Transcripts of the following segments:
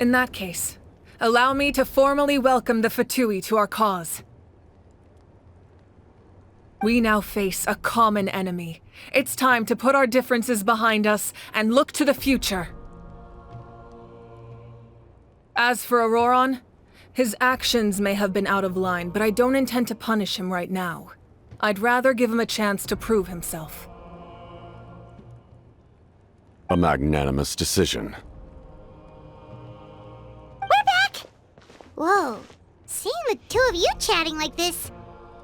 In that case, allow me to formally welcome the Fatui to our cause. We now face a common enemy. It's time to put our differences behind us and look to the future. As for Auroron, his actions may have been out of line, but I don't intend to punish him right now. I'd rather give him a chance to prove himself. A magnanimous decision. We're back! Whoa, seeing the two of you chatting like this,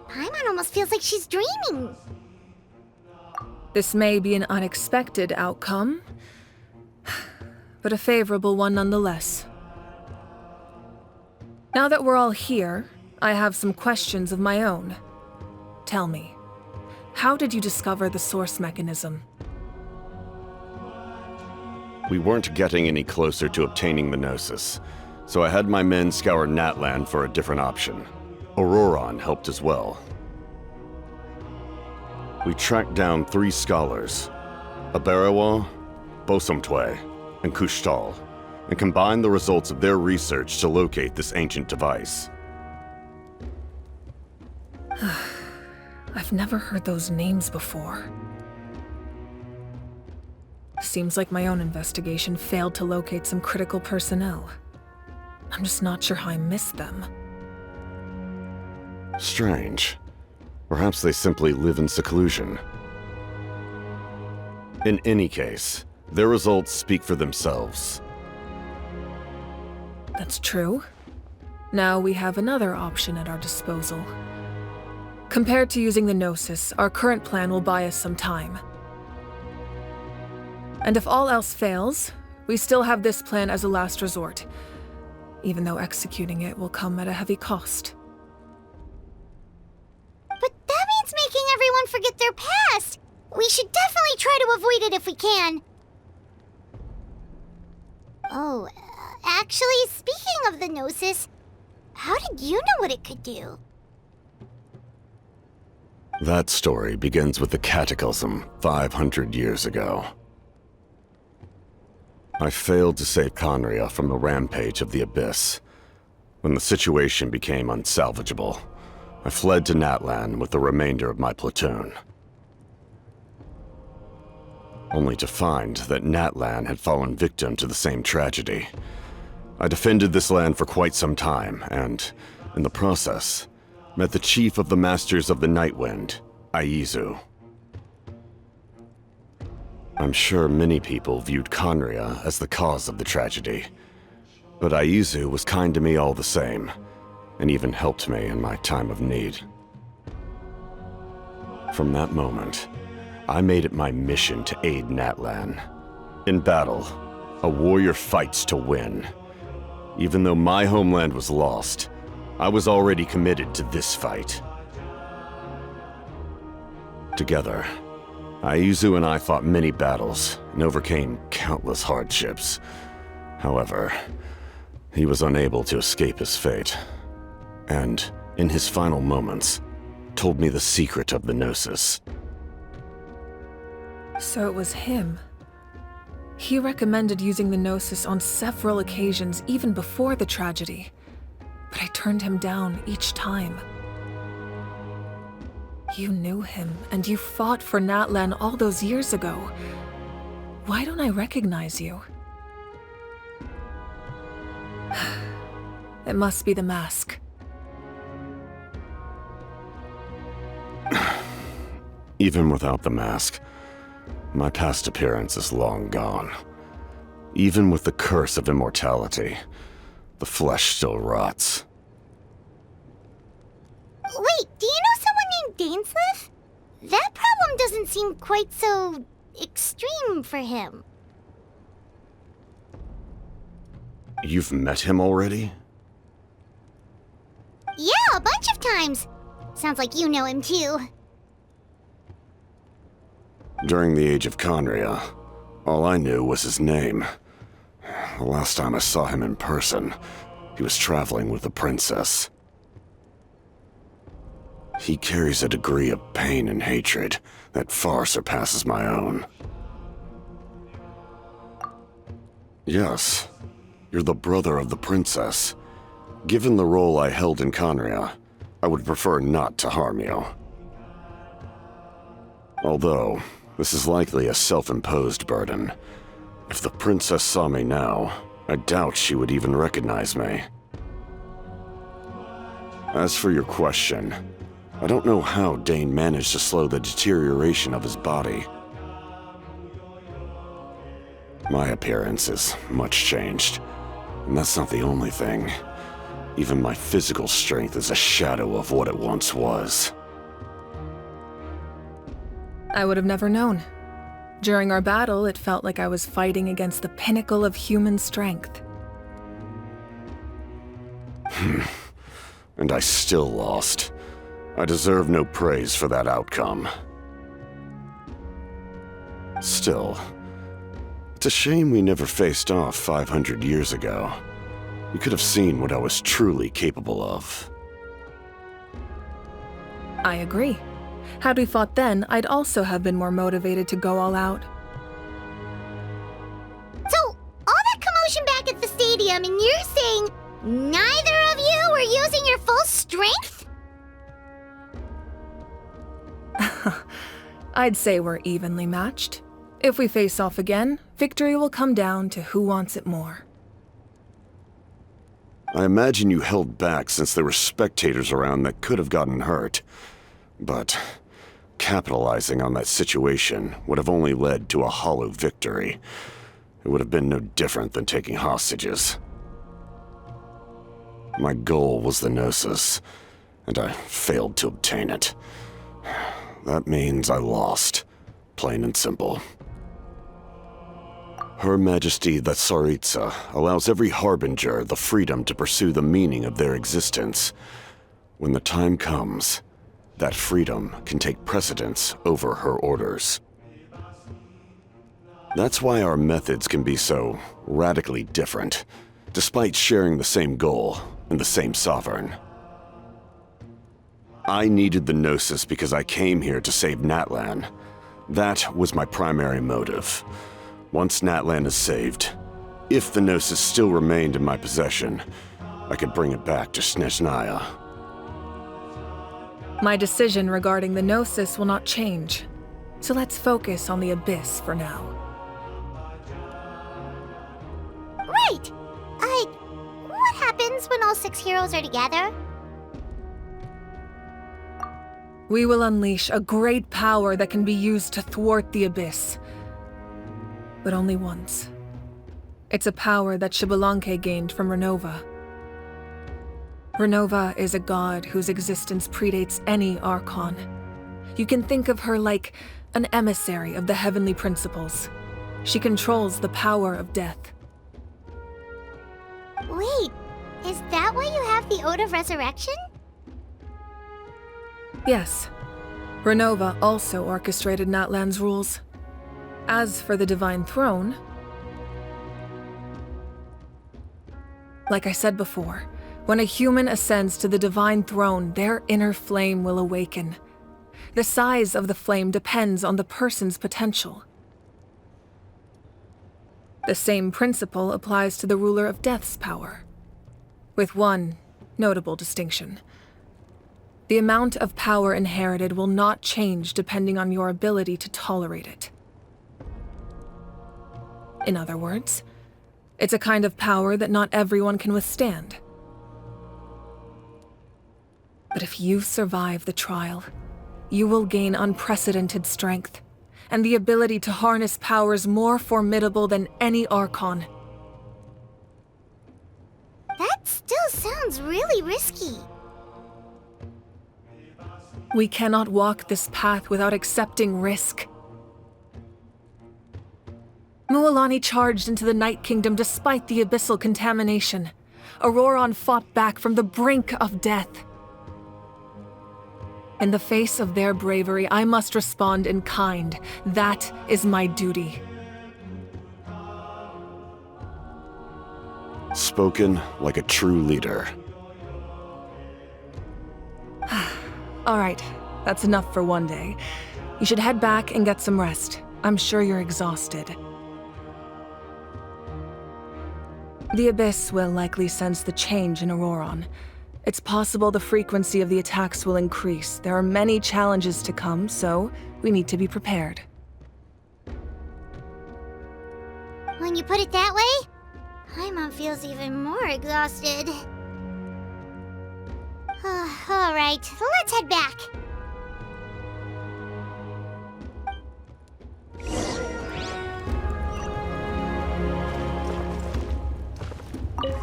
Paimon almost feels like she's dreaming. This may be an unexpected outcome, but a favorable one nonetheless. Now that we're all here, I have some questions of my own. Tell me, how did you discover the source mechanism? We weren't getting any closer to obtaining the Gnosis, so I had my men scour Natlan for a different option. Auroron helped as well. We tracked down 3 scholars, Aberawa, Bosomtwe, and Kushtal, and combined the results of their research to locate this ancient device. I've never heard those names before. Seems like my own investigation failed to locate some critical personnel. I'm just not sure how I missed them. Strange. Perhaps they simply live in seclusion. In any case, their results speak for themselves. That's true. Now we have another option at our disposal. Compared to using the Gnosis, our current plan will buy us some time. And if all else fails, we still have this plan as a last resort, even though executing it will come at a heavy cost. But that means making everyone forget their past! We should definitely try to avoid it if we can. Oh, actually, speaking of the Gnosis, how did you know what it could do? That story begins with the Cataclysm 500 years ago. I failed to save Conria from the rampage of the Abyss. When the situation became unsalvageable, I fled to Natlan with the remainder of my platoon. Only to find that Natlan had fallen victim to the same tragedy. I defended this land for quite some time, and, in the process, met the chief of the Masters of the Nightwind, Aizu. I'm sure many people viewed Conria as the cause of the tragedy, but Aizu was kind to me all the same, and even helped me in my time of need. From that moment, I made it my mission to aid Natlan. In battle, a warrior fights to win. Even though my homeland was lost, I was already committed to this fight. Together, Aizu and I fought many battles and overcame countless hardships. However, he was unable to escape his fate, and, in his final moments, told me the secret of the Gnosis. So it was him. He recommended using the Gnosis on several occasions, even before the tragedy. But I turned him down each time. You knew him, and you fought for Natlan all those years ago. Why don't I recognize you? It must be the mask. Even without the mask, my past appearance is long gone. Even with the curse of immortality, the flesh still rots. Wait, do you know someone named Dainsleif? That problem doesn't seem quite so extreme for him. You've met him already? Yeah, a bunch of times. Sounds like you know him too. During the Age of Conria, all I knew was his name. The last time I saw him in person, he was traveling with a princess. He carries a degree of pain and hatred that far surpasses my own. Yes, You're the brother of the princess. Given the role I held in Conria, I would prefer not to harm you. Although, this is likely a self-imposed burden. If the princess saw me now, I doubt she would even recognize me. As for your question, I don't know how Dane managed to slow the deterioration of his body. My appearance is much changed, and that's not the only thing. Even my physical strength is a shadow of what it once was. I would have never known. During our battle, it felt like I was fighting against the pinnacle of human strength. And I still lost. I deserve no praise for that outcome. Still, it's a shame we never faced off 500 years ago. You could have seen what I was truly capable of. I agree. Had we fought then, I'd also have been more motivated to go all out. So, all that commotion back at the stadium, and you're saying neither of you were using your full strength? I'd say we're evenly matched. If we face off again, victory will come down to who wants it more. I imagine you held back since there were spectators around that could have gotten hurt. But capitalizing on that situation would have only led to a hollow victory. It would have been no different than taking hostages. My goal was the Gnosis, and I failed to obtain it. That means I lost, plain and simple. Her Majesty the Tsaritsa allows every Harbinger the freedom to pursue the meaning of their existence. When the time comes, that freedom can take precedence over her orders. That's why our methods can be so radically different, despite sharing the same goal and the same sovereign. I needed the Gnosis because I came here to save Natlan. That was my primary motive. Once Natlan is saved, if the Gnosis still remained in my possession, I could bring it back to Snezhnaya. My decision regarding the Gnosis will not change, so let's focus on the Abyss for now. Right! What happens when all 6 heroes are together? We will unleash a great power that can be used to thwart the Abyss. But only once. It's a power that Xbalanque gained from Renova. Renova is a god whose existence predates any Archon. You can think of her like an emissary of the heavenly principles. She controls the power of death. Wait, is that why you have the Ode of Resurrection? Yes. Renova also orchestrated Natlan's rules. As for the Divine Throne, like I said before, when a human ascends to the Divine Throne, their inner flame will awaken. The size of the flame depends on the person's potential. The same principle applies to the ruler of Death's power, with one notable distinction. The amount of power inherited will not change depending on your ability to tolerate it. In other words, it's a kind of power that not everyone can withstand. But if you survive the trial, you will gain unprecedented strength, and the ability to harness powers more formidable than any Archon. That still sounds really risky. We cannot walk this path without accepting risk. Mualani charged into the Night Kingdom despite the abyssal contamination. Auroron fought back from the brink of death. In the face of their bravery, I must respond in kind. That is my duty. Spoken like a true leader. All right, that's enough for one day. You should head back and get some rest. I'm sure you're exhausted. The Abyss will likely sense the change in Auroron. It's possible the frequency of the attacks will increase. There are many challenges to come, so we need to be prepared. When you put it that way, Paimon feels even more exhausted. Alright, let's head back.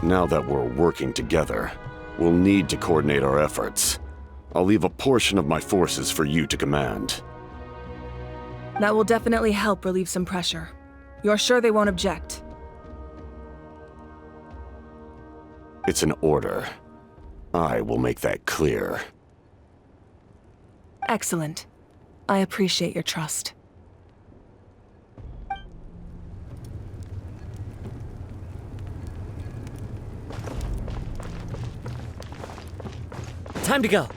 Now that we're working together, we'll need to coordinate our efforts. I'll leave a portion of my forces for you to command. That will definitely help relieve some pressure. You're sure they won't object? It's an order. I will make that clear. Excellent. I appreciate your trust. Time to go.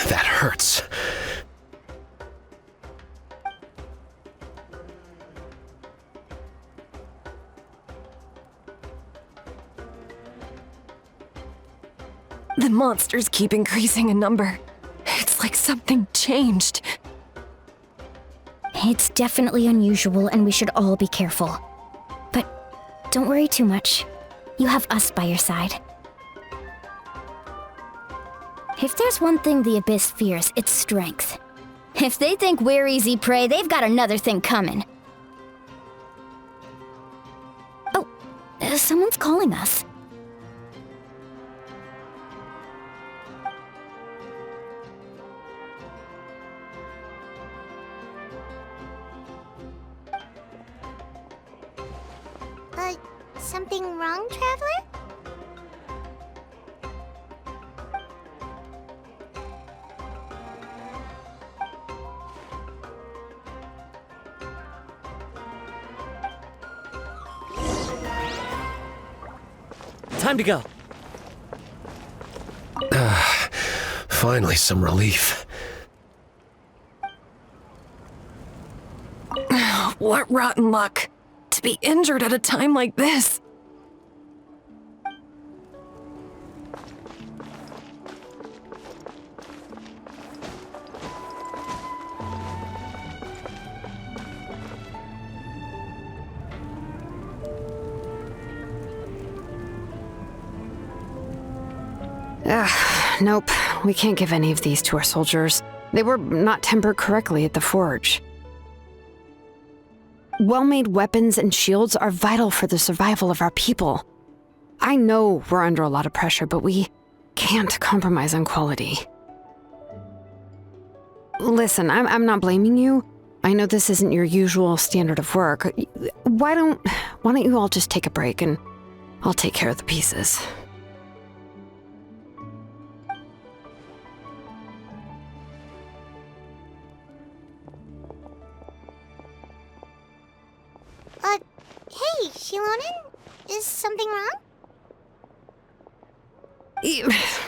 That hurts. The monsters keep increasing in number. It's like something changed. It's definitely unusual and we should all be careful. But don't worry too much. You have us by your side. If there's one thing the Abyss fears, it's strength. If they think we're easy prey, they've got another thing coming. Oh, someone's calling us. Something wrong, Traveler? Time to go. Finally, some relief. What rotten luck. To be injured at a time like this. Nope. We can't give any of these to our soldiers. They were not tempered correctly at the forge. Well-made weapons and shields are vital for the survival of our people. I know we're under a lot of pressure, but we can't compromise on quality. Listen, I'm not blaming you. I know this isn't your usual standard of work. Why don't you all just take a break and I'll take care of the pieces. Hey, Shilonen? Is something wrong?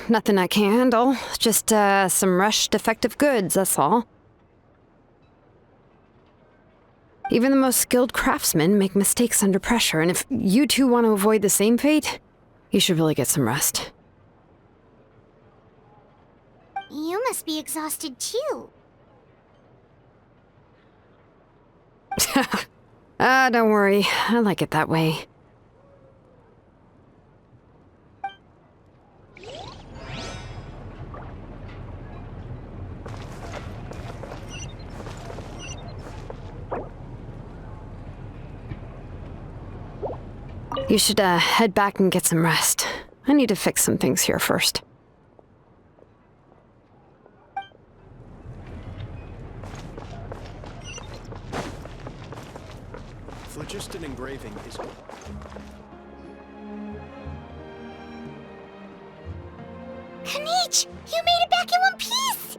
Nothing I can handle. Just, some rushed defective goods, that's all. Even the most skilled craftsmen make mistakes under pressure, and if you two want to avoid the same fate, you should really get some rest. You must be exhausted too. Don't worry. I like it that way. You should, head back and get some rest. I need to fix some things here first. Phlogiston engraving is... Kanich! You made it back in one piece!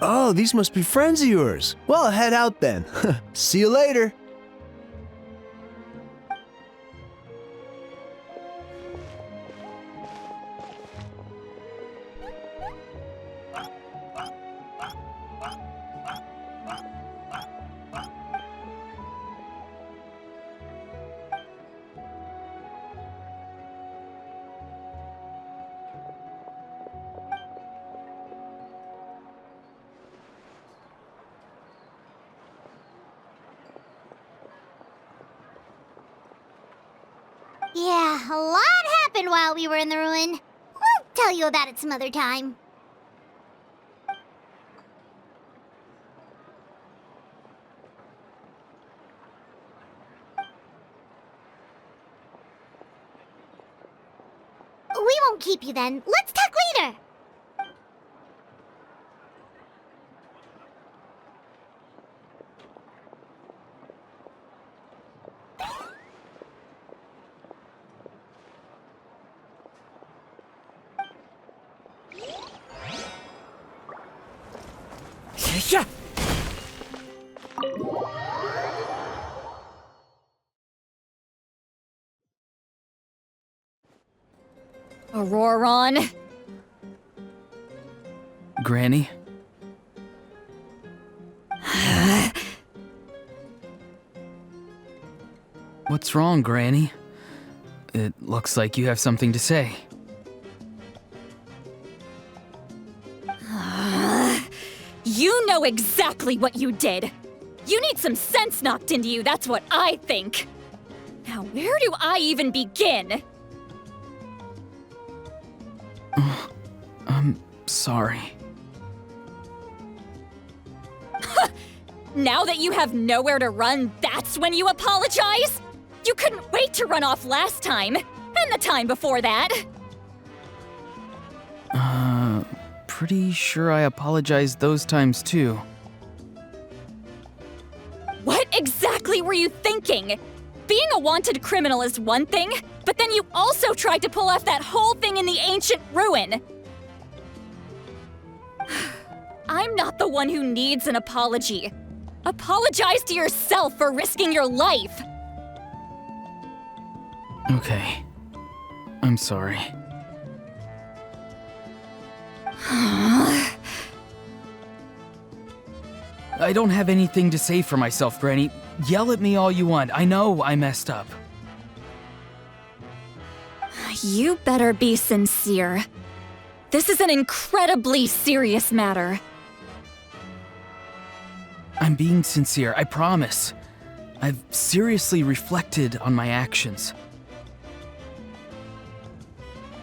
Oh, these must be friends of yours. Well, head out then. See you later. Yeah, a lot happened while we were in the ruin. We'll tell you about it some other time. We won't keep you then. Let's talk later. Yeah. Auroron. Granny? What's wrong, Granny? It looks like you have something to say. You know exactly what you did. You need some sense knocked into you, that's what I think. Now, where do I even begin? I'm sorry. Now that you have nowhere to run, that's when you apologize? You couldn't wait to run off last time, and the time before that. Pretty sure I apologized those times too. What exactly were you thinking? Being a wanted criminal is one thing, but then you also tried to pull off that whole thing in the ancient ruin. I'm not the one who needs an apology. Apologize to yourself for risking your life. Okay. I'm sorry. I don't have anything to say for myself, Granny. Yell at me all you want. I know I messed up. You better be sincere. This is an incredibly serious matter. I'm being sincere, I promise. I've seriously reflected on my actions.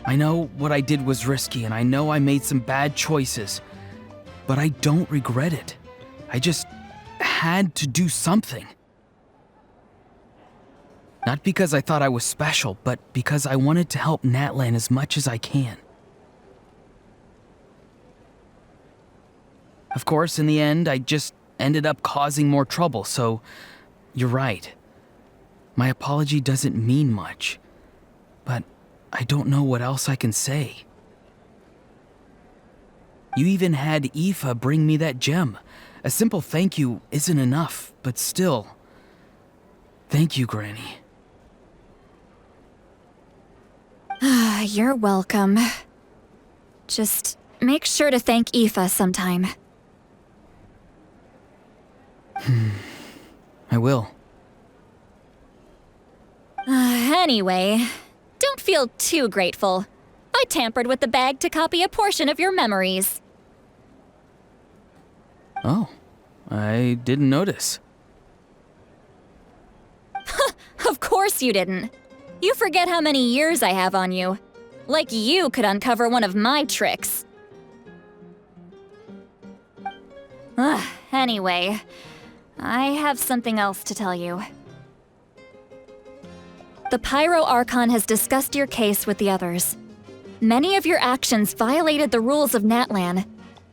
I know what I did was risky, and I know I made some bad choices, but I don't regret it. I just had to do something. Not because I thought I was special, but because I wanted to help Natlan as much as I can. Of course, in the end, I just ended up causing more trouble, so you're right. My apology doesn't mean much, but I don't know what else I can say. You even had Aoife bring me that gem. A simple thank you isn't enough, but still. Thank you, Granny. You're welcome. Just make sure to thank Aoife sometime. I will. Anyway, don't feel too grateful. I tampered with the bag to copy a portion of your memories. Oh, I didn't notice. Of course you didn't. You forget how many years I have on you. Like you could uncover one of my tricks. Anyway, I have something else to tell you. The Pyro Archon has discussed your case with the others. Many of your actions violated the rules of Natlan,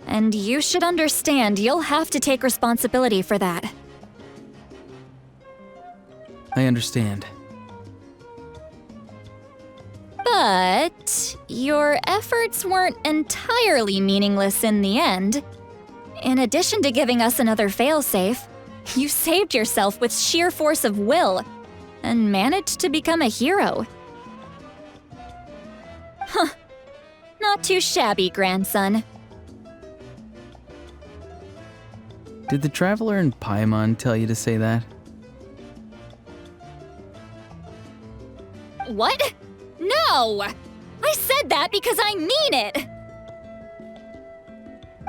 and you should understand you'll have to take responsibility for that. I understand. But your efforts weren't entirely meaningless in the end. In addition to giving us another failsafe, you saved yourself with sheer force of will and managed to become a hero. Huh. Not too shabby, grandson. Did the Traveler and Paimon tell you to say that? What? No! I said that because I mean it!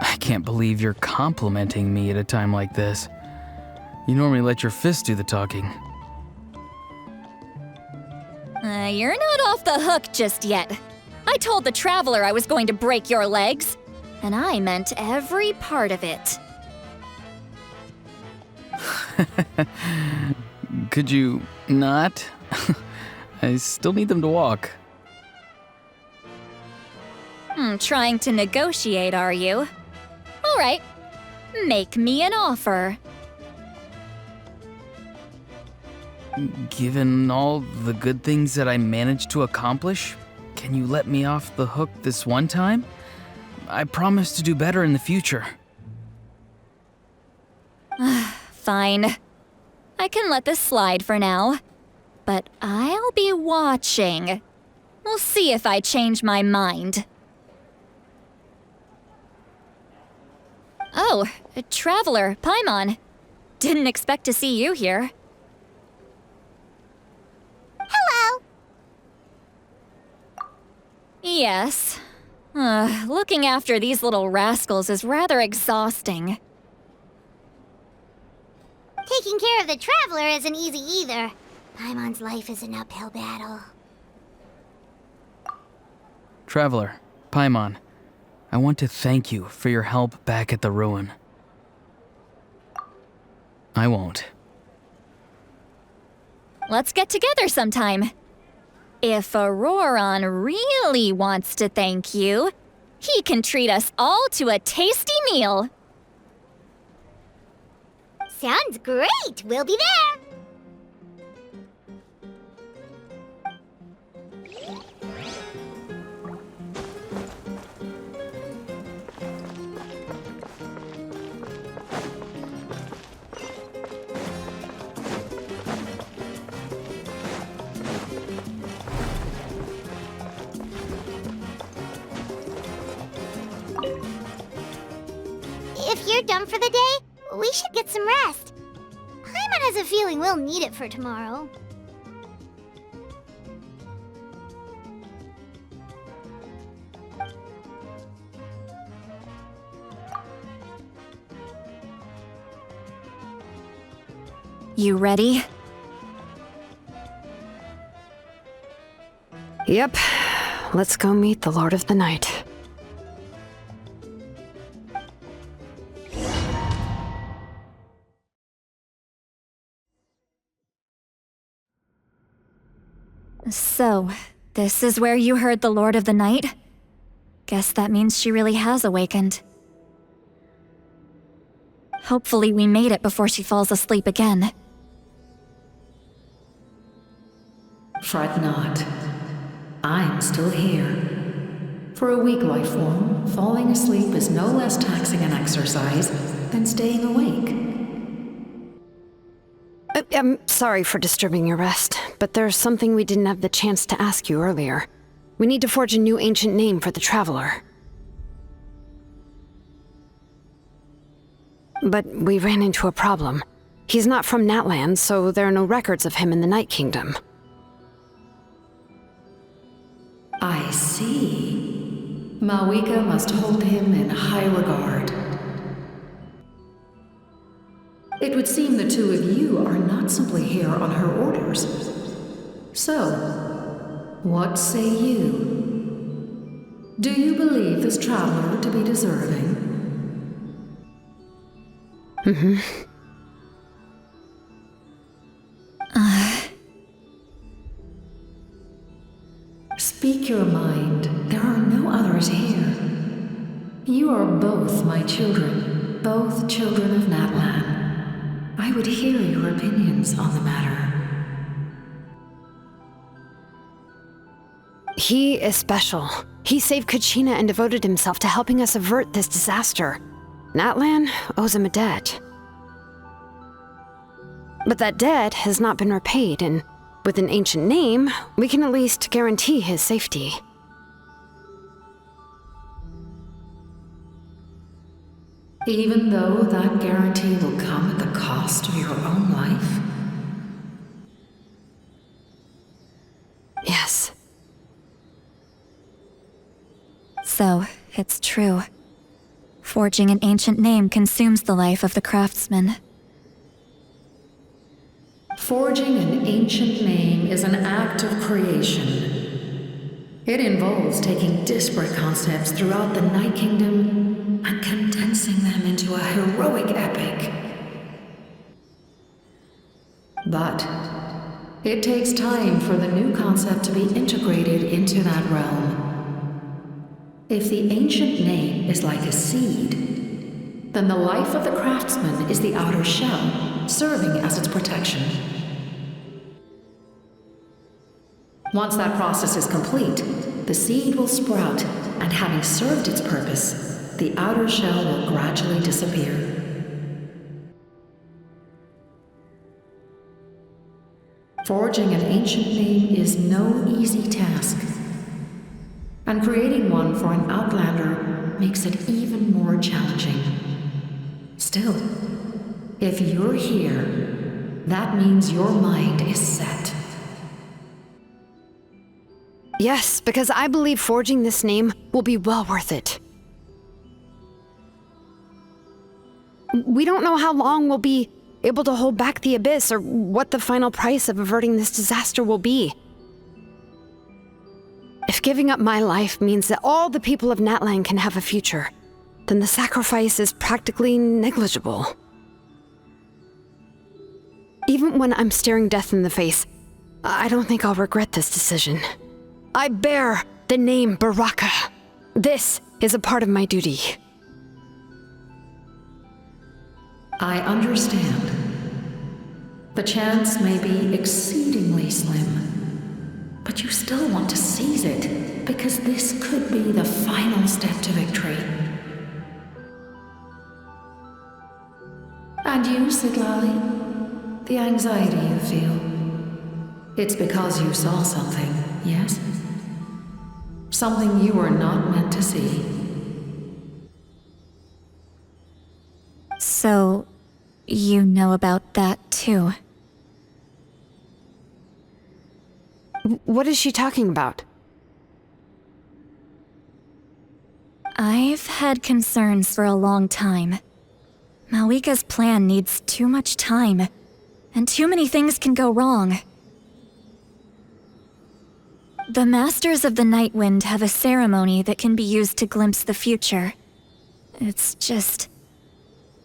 I can't believe you're complimenting me at a time like this. You normally let your fist do the talking. You're not off the hook just yet. I told the Traveler I was going to break your legs, and I meant every part of it. Could you not? I still need them to walk. Trying to negotiate, are you? All right, make me an offer. Given all the good things that I managed to accomplish, can you let me off the hook this one time? I promise to do better in the future. Fine. I can let this slide for now. But I'll be watching. We'll see if I change my mind. Oh, Traveler, Paimon. Didn't expect to see you here. Hello! Yes. Looking after these little rascals is rather exhausting. Taking care of the Traveler isn't easy either. Paimon's life is an uphill battle. Traveler, Paimon, I want to thank you for your help back at the ruin. I won't. Let's get together sometime. If Auroron really wants to thank you, he can treat us all to a tasty meal. Sounds great! We'll be there! If you're done for the day, we should get some rest. Paimon has a feeling we'll need it for tomorrow. You ready? Yep. Let's go meet the Lord of the Night. So, this is where you heard the Lord of the Night? Guess that means she really has awakened. Hopefully we made it before she falls asleep again. Fret not. I'm still here. For a weak life form, falling asleep is no less taxing an exercise than staying awake. I'm sorry for disturbing your rest, but there's something we didn't have the chance to ask you earlier. We need to forge a new ancient name for the Traveler. But we ran into a problem. He's not from Natlan, so there are no records of him in the Night Kingdom. I see. Mawika must hold him in high regard. It would seem the two of you are not simply here on her orders. So, what say you? Do you believe this traveler to be deserving? Mm-hmm. Speak your mind. There are no others here. You are both my children, both children of Natlan. I would hear your opinions on the matter. He is special. He saved Kachina and devoted himself to helping us avert this disaster. Natlan owes him a debt. But that debt has not been repaid, and with an ancient name, we can at least guarantee his safety. Even though that guarantee will come at the cost of your own life? Yes. So, it's true. Forging an ancient name consumes the life of the craftsman. Forging an ancient name is an act of creation. It involves taking disparate concepts throughout the Night Kingdom and condensing them into a heroic epic. But it takes time for the new concept to be integrated into that realm. If the ancient name is like a seed, then the life of the craftsman is the outer shell, serving as its protection. Once that process is complete, the seed will sprout, and having served its purpose, the outer shell will gradually disappear. Forging an ancient name is no easy task, and creating one for an outlander makes it even more challenging. Still, if you're here, that means your mind is set. Yes, because I believe forging this name will be well worth it. We don't know how long we'll be able to hold back the abyss or what the final price of averting this disaster will be. If giving up my life means that all the people of Natlan can have a future, then the sacrifice is practically negligible. Even when I'm staring death in the face, I don't think I'll regret this decision. I bear the name Baraka. This is a part of my duty. I understand. The chance may be exceedingly slim, but you still want to seize it, because this could be the final step to victory. And you, Sidlali, the anxiety you feel, it's because you saw something, yes? Something you were not meant to see. So, you know about that too? What is she talking about? I've had concerns for a long time. Malika's plan needs too much time, and too many things can go wrong. The Masters of the Night Wind have a ceremony that can be used to glimpse the future. It's just...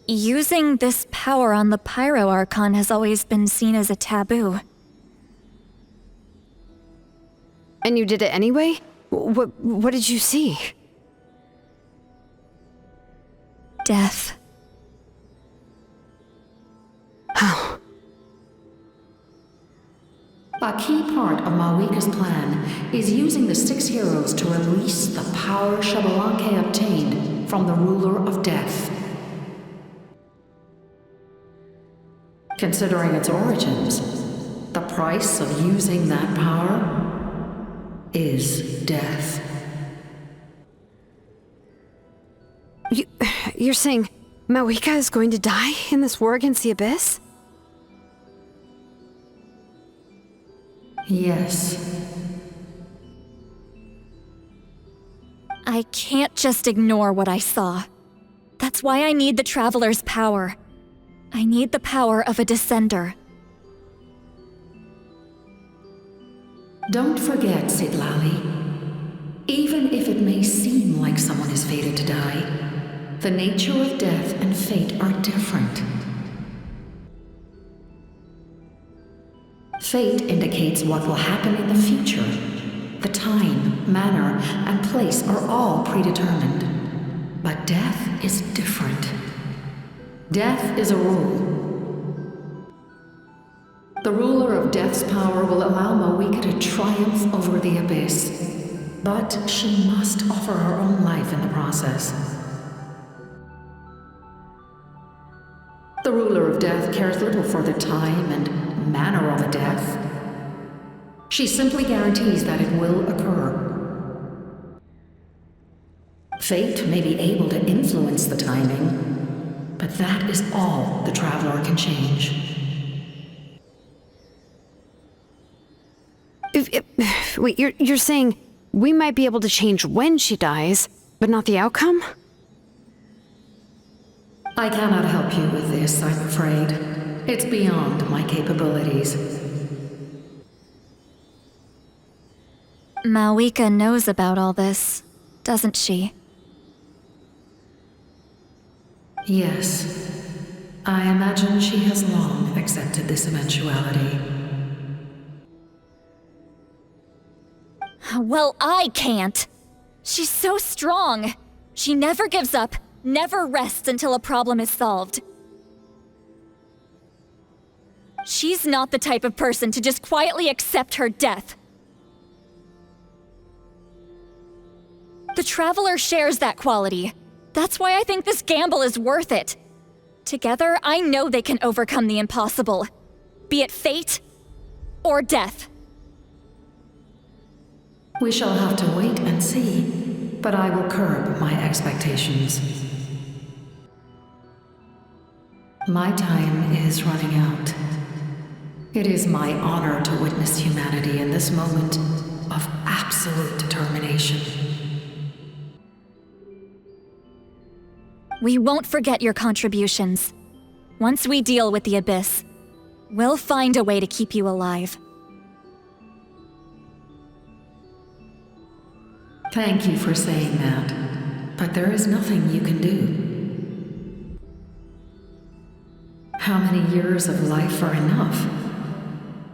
using this power on the Pyro Archon has always been seen as a taboo. And you did it anyway? What did you see? Death. How? A key part of Malika's plan is using the 6 heroes to release the power Xbalanque obtained from the ruler of death. Considering its origins, the price of using that power is death. You're saying Malika is going to die in this war against the Abyss? Yes. I can't just ignore what I saw. That's why I need the Traveler's power. I need the power of a Descender. Don't forget, Sidlali. Even if it may seem like someone is fated to die, the nature of death and fate are different. Fate indicates what will happen in the future. The time, manner, and place are all predetermined. But death is different. Death is a rule. The ruler of death's power will allow Malika to triumph over the abyss, but she must offer her own life in the process. The ruler of death cares little for the time and manner of a death. She simply guarantees that it will occur. Fate may be able to influence the timing, but that is all the Traveler can change. Wait, you're saying we might be able to change when she dies, but not the outcome? I cannot help you with this, I'm afraid. It's beyond my capabilities. Malwika knows about all this, doesn't she? Yes. I imagine she has long accepted this eventuality. Well, I can't. She's so strong. She never gives up, never rests until a problem is solved. She's not the type of person to just quietly accept her death. The Traveler shares that quality. That's why I think this gamble is worth it. Together, I know they can overcome the impossible. Be it fate or death. We shall have to wait and see, but I will curb my expectations. My time is running out. It is my honor to witness humanity in this moment of absolute determination. We won't forget your contributions. Once we deal with the Abyss, we'll find a way to keep you alive. Thank you for saying that, but there is nothing you can do. How many years of life are enough?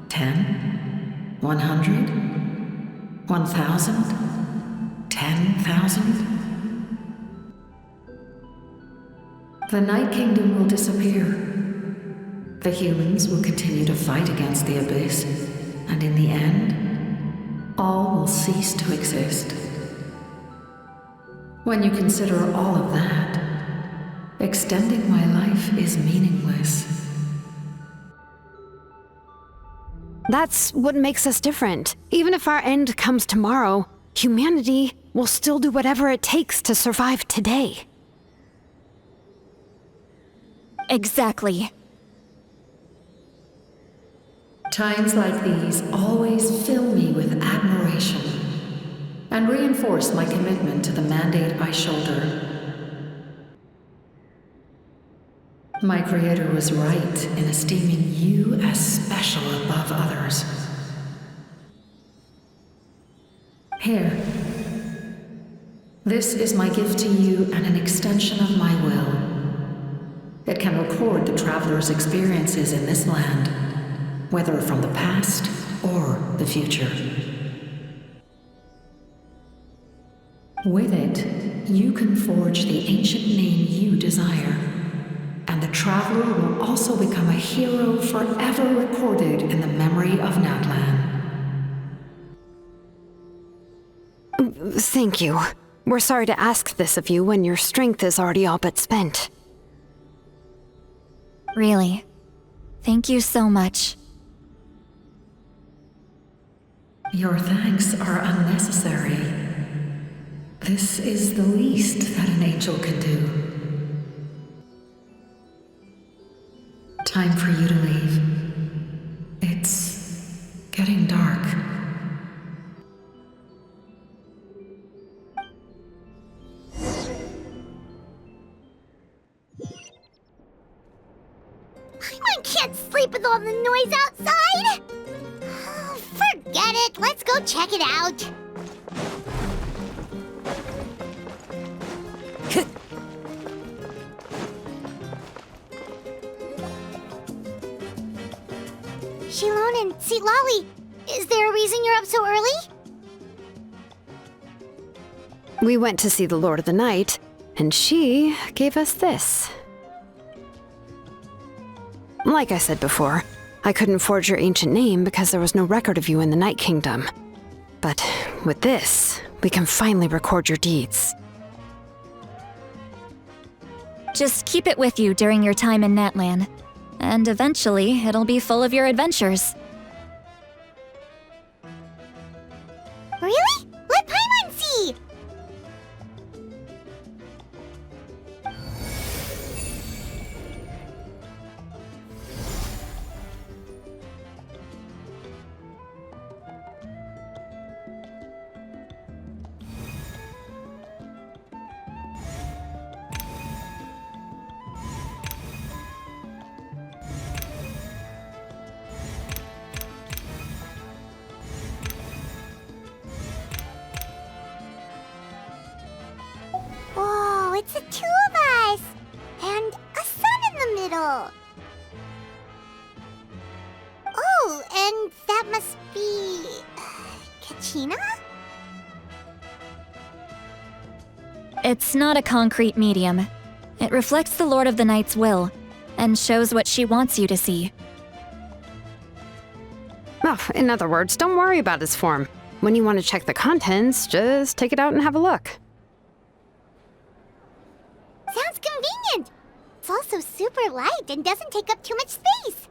10? 100? 1,000? 10,000? The Night Kingdom will disappear. The humans will continue to fight against the Abyss, and in the end, all will cease to exist. When you consider all of that, extending my life is meaningless. That's what makes us different. Even if our end comes tomorrow, humanity will still do whatever it takes to survive today. Exactly. Times like these always fill me with admiration and reinforce my commitment to the mandate I shoulder. My Creator was right in esteeming you as special above others. Here. This is my gift to you and an extension of my will. It can record the Traveler's experiences in this land, whether from the past or the future. With it, you can forge the ancient name you desire, and the Traveler will also become a hero forever recorded in the memory of Natlan. Thank you. We're sorry to ask this of you when your strength is already all but spent. Really. Thank you so much. Your thanks are unnecessary. This is the least that an angel can do. Time for you to leave. It's getting dark. I can't sleep with all the noise outside! Forget it, let's go check it out. Shilon and Lolly, is there a reason you're up so early? We went to see the Lord of the Night, and she gave us this. Like I said before, I couldn't forge your ancient name because there was no record of you in the Night Kingdom. But with this, we can finally record your deeds. Just keep it with you during your time in Natlan, and eventually it'll be full of your adventures. Really? Let Paimon see! Whoa, it's the two of us! And a sun in the middle! Oh, and that must be... Kachina? It's not a concrete medium. It reflects the Lord of the Night's will, and shows what she wants you to see. Oh, in other words, don't worry about its form. When you want to check the contents, just take it out and have a look. Sounds convenient! It's also super light and doesn't take up too much space.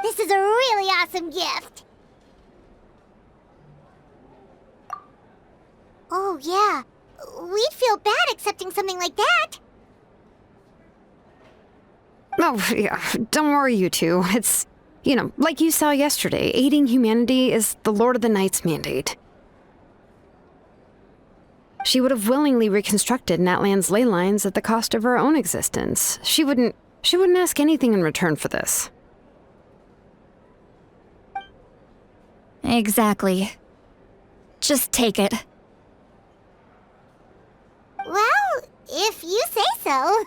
This is a really awesome gift! Oh, yeah. We'd feel bad accepting something like that. Oh, yeah, don't worry, you two. It's, like you saw yesterday, aiding humanity is the Lord of the Night's mandate. She would have willingly reconstructed Natlan's ley lines at the cost of her own existence. She wouldn't ask anything in return for this. Exactly. Just take it. Well, if you say so.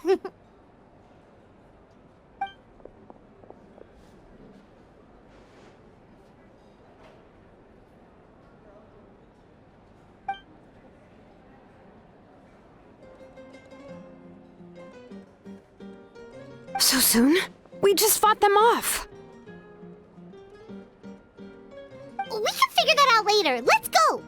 So soon? We just fought them off. We can figure that out later. Let's go!